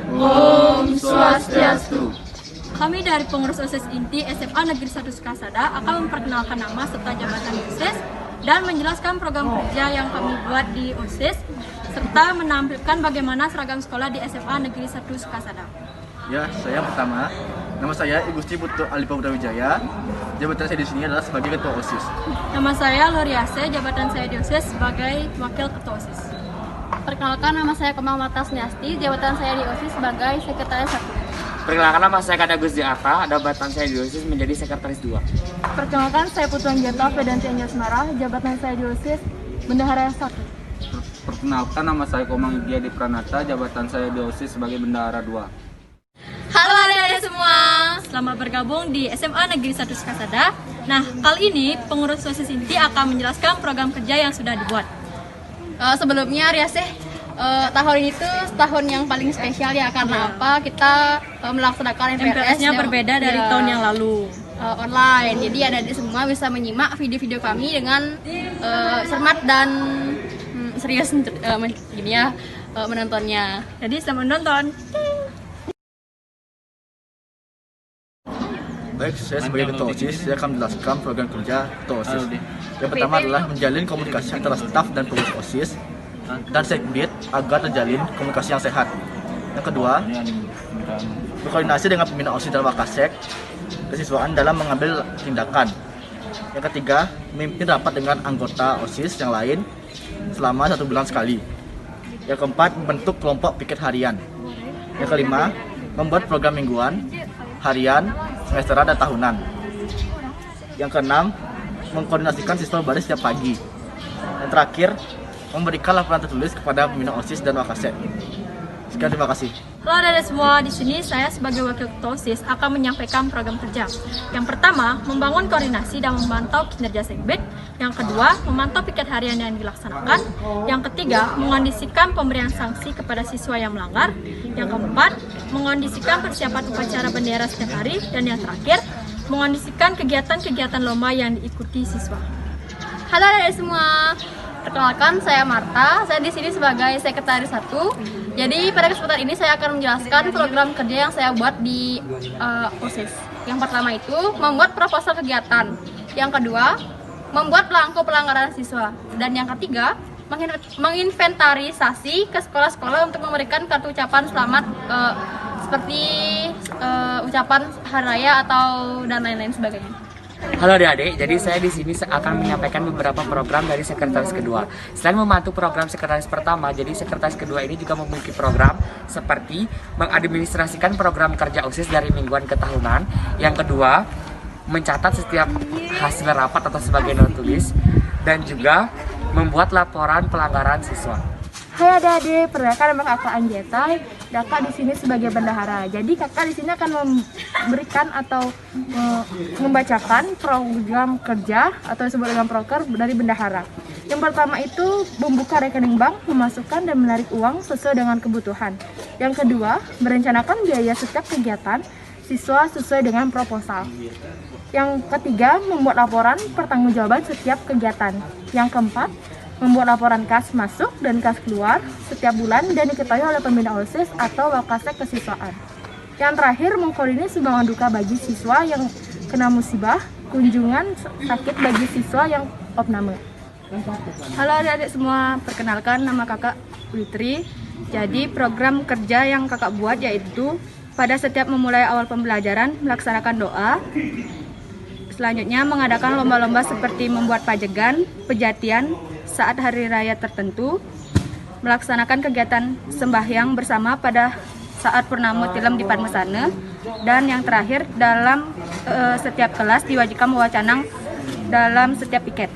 Om Swastiastu. Kami dari pengurus OSIS Inti SMA Negeri 1 Sukasada akan memperkenalkan nama serta jabatan OSIS dan menjelaskan program kerja yang kami buat di OSIS serta menampilkan bagaimana seragam sekolah di SMA Negeri 1 Sukasada. Ya, saya pertama. Nama saya Igusti Putu Alipa Wijaya. Jabatan saya di sini adalah sebagai ketua OSIS. Nama saya Loriase, jabatan saya di OSIS sebagai wakil ketua OSIS. Perkenalkan, nama saya Kemang Matas Niasti, jabatan saya di OSIS sebagai sekretaris 1. Perkenalkan, nama saya Kadagus Diarta, jabatan saya di OSIS menjadi sekretaris 2. Perkenalkan, saya Putu Anggeta Fedanti Anjasmara, jabatan saya di OSIS bendahara 1. Perkenalkan, nama saya Komang Gia Di Pranata, jabatan saya di OSIS sebagai bendahara 2. Halo adik-adik semua, selamat bergabung di SMA Negeri 1 Sukasada. Nah, kali ini pengurus OSIS Inti akan menjelaskan program kerja yang sudah dibuat. Sebelumnya, Riasih, tahun ini tuh tahun yang paling spesial ya, karena apa? Kita melaksanakan MPLS-nya berbeda dari tahun yang lalu. Online, jadi adik-adik semua bisa menyimak video-video kami dengan cermat dan serius gini ya, menontonnya. Jadi selamat menonton. Baik, saya sebagai ketua OSIS, saya akan menjelaskan program kerja ketua OSIS. Yang pertama adalah menjalin komunikasi antara staf dan pengurus OSIS dan sekbid agar terjalin komunikasi yang sehat. Yang kedua, berkoordinasi dengan pembina OSIS dan Wakasek kesiswaan dalam mengambil tindakan. Yang ketiga, memimpin rapat dengan anggota OSIS yang lain selama 1 bulan sekali. Yang keempat, membentuk kelompok piket harian. Yang kelima, membuat program mingguan, harian, semesteran, dan tahunan. Yang keenam, mengkoordinasikan siswa baris setiap pagi. Yang terakhir, memberikan laporan tertulis kepada pembina OSIS dan Wakasek. Sekian, terima kasih. Halo adik-adik semua, di sini saya sebagai wakil ketua OSIS akan menyampaikan program kerja. Yang pertama, membangun koordinasi dan memantau kinerja sekbid. Yang kedua, memantau piket harian yang dilaksanakan. Yang ketiga, mengondisikan pemberian sanksi kepada siswa yang melanggar. Yang keempat, mengondisikan persiapan upacara bendera setiap hari. Dan yang terakhir, mengondisikan kegiatan-kegiatan lomba yang diikuti siswa. Halo adik-adik semua. Perkenalkan, saya Marta. Saya di sini sebagai sekretaris 1. Jadi pada kesempatan ini saya akan menjelaskan program kerja yang saya buat di OSIS. Yang pertama itu membuat proposal kegiatan. Yang kedua, membuat belangko pelanggaran siswa. Dan yang ketiga, menginventarisasi ke sekolah-sekolah untuk memberikan kartu ucapan selamat seperti ucapan hari raya atau dan lain-lain sebagainya. Halo adik-adik, jadi saya di sini akan menyampaikan beberapa program dari sekretaris kedua. Selain membantu program sekretaris pertama, jadi sekretaris kedua ini juga memiliki program seperti mengadministrasikan program kerja OSIS dari mingguan ke tahunan. Yang kedua, mencatat setiap hasil rapat atau sebagai not tulis, dan juga membuat laporan pelanggaran siswa. Hai adik-adik, perkenalkan nama kakak Anggeta. Kakak di sini sebagai bendahara. Jadi kakak di sini akan memberikan atau membacakan program kerja atau disebut dengan proker dari bendahara. Yang pertama itu membuka rekening bank, memasukkan dan menarik uang sesuai dengan kebutuhan. Yang kedua, merencanakan biaya setiap kegiatan siswa sesuai dengan proposal. Yang ketiga, membuat laporan pertanggungjawaban setiap kegiatan. Yang keempat, membuat laporan kas masuk dan kas keluar setiap bulan dan diketahui oleh pembina OSIS atau Wakasek kesiswaan. Yang terakhir, mengkoordinir sumbangan duka bagi siswa yang kena musibah, kunjungan sakit bagi siswa yang opname. Halo adik-adik semua, perkenalkan nama kakak Witri. Jadi program kerja yang kakak buat yaitu pada setiap memulai awal pembelajaran melaksanakan doa. Selanjutnya mengadakan lomba-lomba seperti membuat pajegan, pejatian saat hari raya tertentu, melaksanakan kegiatan sembahyang bersama pada saat purnama tilem di Padmasana, dan yang terakhir dalam setiap kelas diwajibkan mewacanang dalam setiap piket.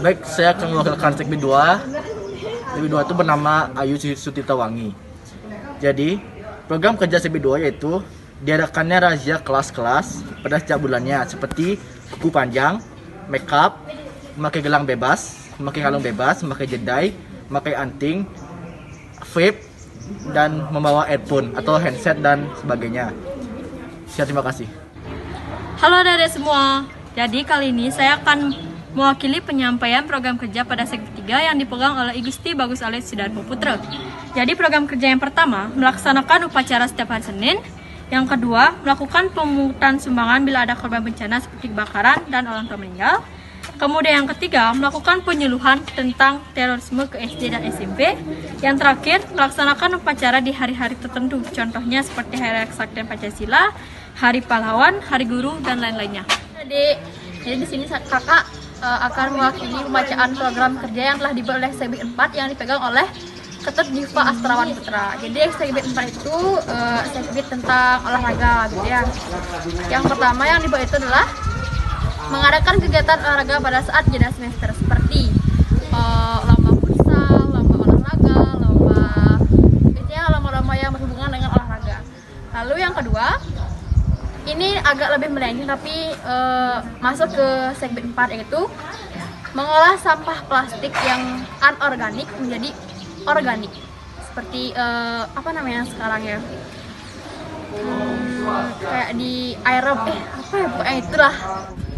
Baik, saya akan mewakilkan sekbid 2. Sekbid 2 itu bernama Ayu Sutitawangi. Jadi, program kerja sekbid 2 yaitu diadakannya razia kelas-kelas pada setiap bulannya seperti kuku panjang, make up, memakai gelang bebas, memakai kalung bebas, memakai jedai, memakai anting, vape, dan membawa earphone atau headset dan sebagainya. Terima kasih. Halo adik-adik semua. Jadi kali ini saya akan mewakili penyampaian program kerja pada segmen 3 yang dipegang oleh I Gusti Bagus Ali Sudarmo Putra. Jadi program kerja yang pertama, melaksanakan upacara setiap hari Senin. Yang kedua, melakukan pemungutan sumbangan bila ada korban bencana seperti kebakaran dan orang tua meninggal. Kemudian yang ketiga, melakukan penyuluhan tentang terorisme ke SD dan SMP. Yang terakhir, melaksanakan upacara di hari-hari tertentu, contohnya seperti Hari Kesaktian Pancasila, Hari Pahlawan, Hari Guru, dan lain-lainnya. Jadi di sini kakak akan mewakili pembacaan program kerja yang telah dibuat oleh Segbit 4 yang dipegang oleh Ketut Diva Astrawan Putra. Jadi Segbit 4 itu Segbit tentang olahraga gitu ya. Yang pertama yang dibuat itu adalah mengadakan kegiatan olahraga pada saat jeda semester seperti lomba futsal, lomba olahraga, lomba yang berhubungan dengan olahraga. Lalu yang kedua, ini agak lebih melenceng tapi masuk ke Segbit 4 yaitu mengolah sampah plastik yang anorganik menjadi organik. Seperti apa namanya sekarang ya? Kayak di aerob apa ya pokoknya itulah.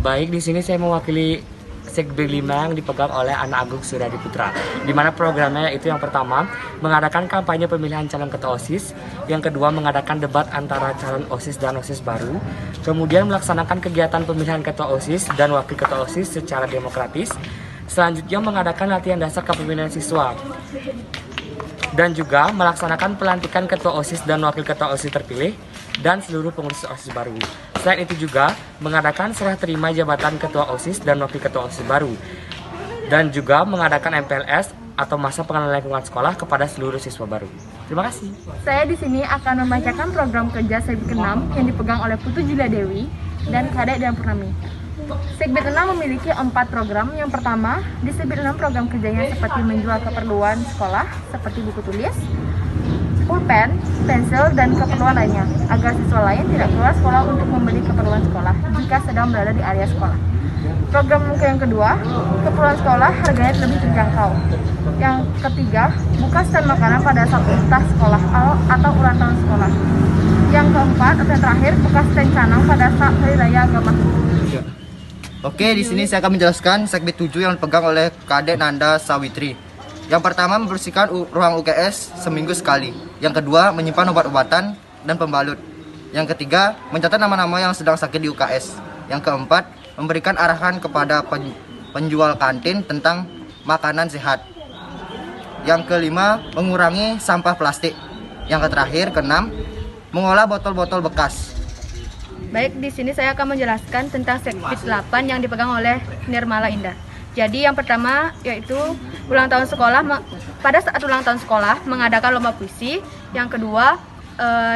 Baik, di sini saya mewakili Segbit 5 yang dipegang oleh Anak Agung Suryadi Putra. Di mana programnya yaitu yang pertama, mengadakan kampanye pemilihan calon ketua OSIS. Yang kedua, mengadakan debat antara calon OSIS dan OSIS baru. Kemudian melaksanakan kegiatan pemilihan ketua OSIS dan wakil ketua OSIS secara demokratis. Selanjutnya mengadakan latihan dasar kepemimpinan siswa. Dan juga melaksanakan pelantikan ketua OSIS dan wakil ketua OSIS terpilih dan seluruh pengurus OSIS baru. Selain itu juga mengadakan serah terima jabatan ketua OSIS dan wakil ketua OSIS baru. Dan juga mengadakan MPLS atau masa pengenalan lingkungan sekolah kepada seluruh siswa baru. Terima kasih. Saya di sini akan membacakan program kerja Segbit 6 yang dipegang oleh Putu Julia Dewi dan Kadek dan Purnami. Segbit 6 memiliki 4 program. Yang pertama, di Segbit 6 program kerjanya seperti menjual keperluan sekolah seperti buku tulis, pulpen, pensil, dan keperluan lainnya agar siswa lain tidak keluar sekolah untuk membeli keperluan sekolah jika sedang berada di area sekolah. Program yang kedua, keperluan sekolah harganya lebih terjangkau. Yang ketiga, buka stand makanan pada saat ultah sekolah atau ulang tahun sekolah. Yang keempat atau yang terakhir, buka stand canang pada saat hari raya agama. Oke, di sini saya akan menjelaskan Segbit 7 yang dipegang oleh Kadek Nanda Sawitri. Yang pertama, membersihkan ruang UKS seminggu sekali. Yang kedua, menyimpan obat-obatan dan pembalut. Yang ketiga, mencatat nama-nama yang sedang sakit di UKS. Yang keempat, memberikan arahan kepada penjual kantin tentang makanan sehat. Yang kelima, mengurangi sampah plastik. Yang terakhir, keenam, mengolah botol-botol bekas. Baik, di sini saya akan menjelaskan tentang Segbit 8 yang dipegang oleh Nirmala Indah. Jadi yang pertama yaitu ulang tahun sekolah. Pada saat ulang tahun sekolah mengadakan lomba puisi. Yang kedua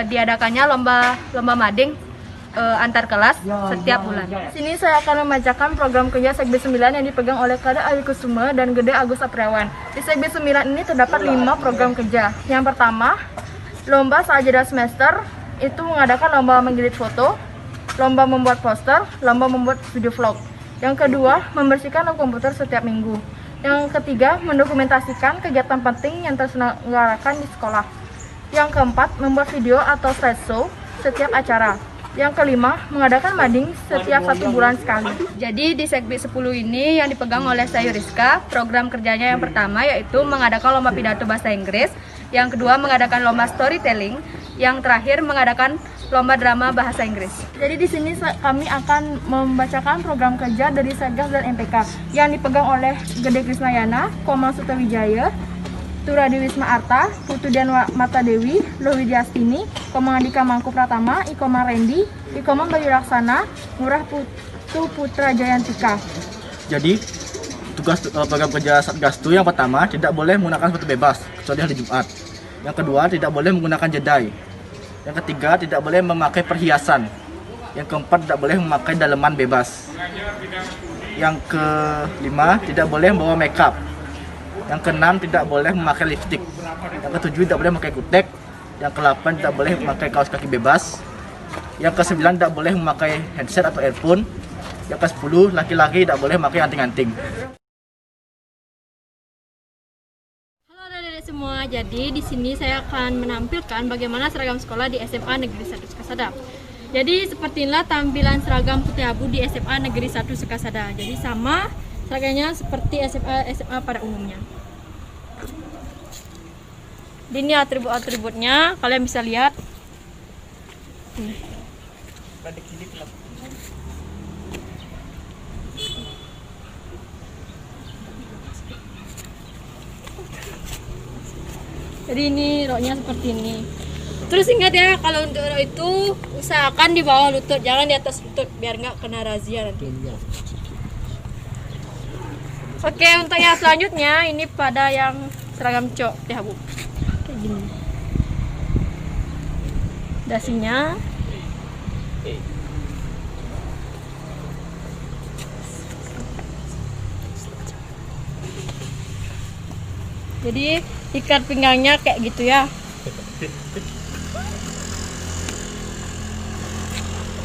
diadakannya lomba mading antar kelas setiap bulan. Di sini saya akan membacakan program kerja Segbit 9 yang dipegang oleh Kadek Ali Kusuma dan Gede Agus Apriawan. Di Segbit 9 ini terdapat 5 program kerja. Yang pertama, lomba saat jeda semester itu mengadakan lomba menggilid foto, lomba membuat poster, lomba membuat video vlog. Yang kedua, membersihkan lab komputer setiap minggu. Yang ketiga, mendokumentasikan kegiatan penting yang terselenggarakan di sekolah. Yang keempat, membuat video atau slideshow setiap acara. Yang kelima, mengadakan mading setiap 1 bulan sekali. Jadi di Segbit 10 ini yang dipegang oleh saya Rizka, program kerjanya yang pertama yaitu mengadakan lomba pidato bahasa Inggris. Yang kedua, mengadakan lomba storytelling. Yang terakhir, mengadakan lomba drama bahasa Inggris. Jadi di sini kami akan membacakan program kerja dari Satgas dan MPK yang dipegang oleh Gede Krisnayana, Komang Sutawijaya, Turadi Wisma Arta, Putu Dian Mata Dewi, Lowi Astini, Komang Andika Mangku Pratama, Ikomang Rendi, Ikomang Bayu Laksana, Murah Putu Putra Jayantika. Jadi, tugas program kerja Satgas itu yang pertama, tidak boleh menggunakan sepatu bebas kecuali hari Jumat. Yang kedua, tidak boleh menggunakan jedai. Yang ketiga, tidak boleh memakai perhiasan. Yang keempat, tidak boleh memakai daleman bebas. Yang kelima, tidak boleh membawa makeup. Yang keenam, tidak boleh memakai lipstik. Yang ketujuh, tidak boleh memakai kutek. Yang kedelapan, tidak boleh memakai kaos kaki bebas. Yang kesembilan, tidak boleh memakai headset atau earphone. Yang ke-10, laki-laki tidak boleh memakai anting-anting. Semua, jadi di sini saya akan menampilkan bagaimana seragam sekolah di SMA Negeri 1 Sukasada. Jadi seperti inilah tampilan seragam putih abu di SMA Negeri 1 Sukasada. Jadi sama Seragamnya seperti SMA pada umumnya. Ini atribut-atributnya, kalian bisa lihat. Jadi ini roknya seperti ini. Terus ingat ya, kalau untuk rok itu usahakan di bawah lutut, jangan di atas lutut biar nggak kena razia nanti. Oke, untuk yang selanjutnya ini pada yang seragam cok ya Bu. Kayak gini. Dasinya. Jadi ikat pinggangnya kayak gitu ya.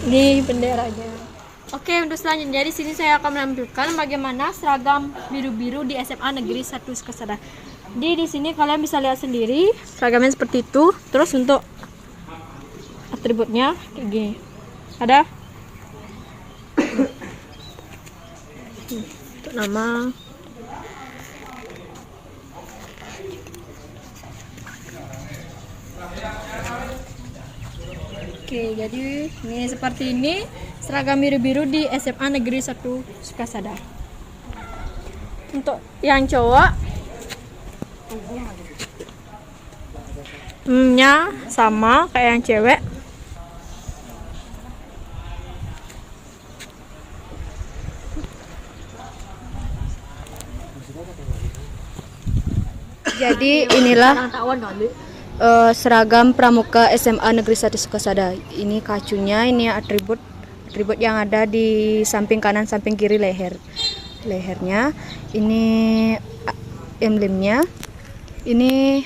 Ini benderanya. Oke, untuk selanjutnya di sini saya akan menampilkan bagaimana seragam biru-biru di SMA Negeri 1 Sukasada. Di sini kalian bisa lihat sendiri seragamnya seperti itu. Terus untuk atributnya kayak gini. Ada untuk nama. Oke, jadi ini seperti ini seragam biru-biru di SMA Negeri 1 Sukasada. Untuk yang cowok nya sama kayak yang cewek. Jadi inilah seragam pramuka SMA Negeri 1 Sukasada. Ini kacunya, ini atribut yang ada di samping kanan samping kiri lehernya. Ini emblemnya. Ini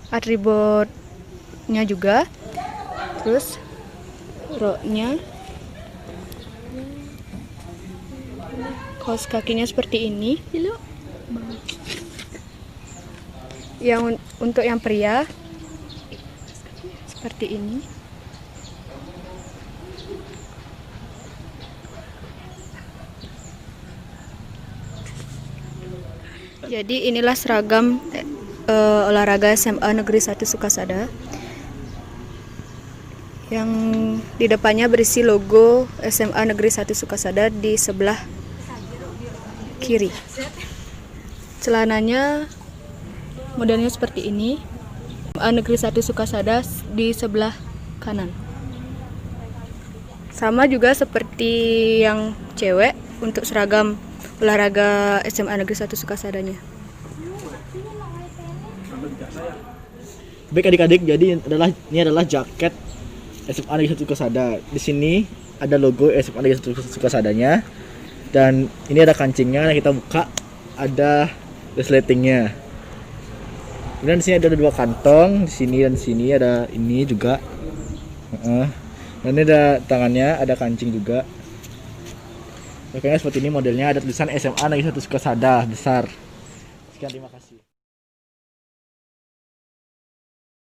atributnya juga. Terus roknya, kaos kakinya seperti ini. Yang untuk yang pria seperti ini. Jadi inilah seragam olahraga SMA Negeri 1 Sukasada. Yang di depannya berisi logo SMA Negeri 1 Sukasada di sebelah kiri. Celananya modelnya seperti ini. SMA Negeri 1 Sukasada di sebelah kanan. Sama juga seperti yang cewek untuk seragam olahraga SMA Negeri 1 Sukasadanya. Baik adik-adik, jadi ini adalah jaket SMA Negeri 1 Sukasada. Di sini ada logo SMA Negeri 1 Sukasadanya. Dan ini ada kancingnya, yang kita buka ada resletingnya. Kemudian di sini ada dua kantong, di sini dan di sini ada ini juga. Dan ini ada tangannya, ada kancing juga. Oke, seperti ini modelnya, ada tulisan SMA Negeri 1 Sukasada besar. Sekian, terima kasih.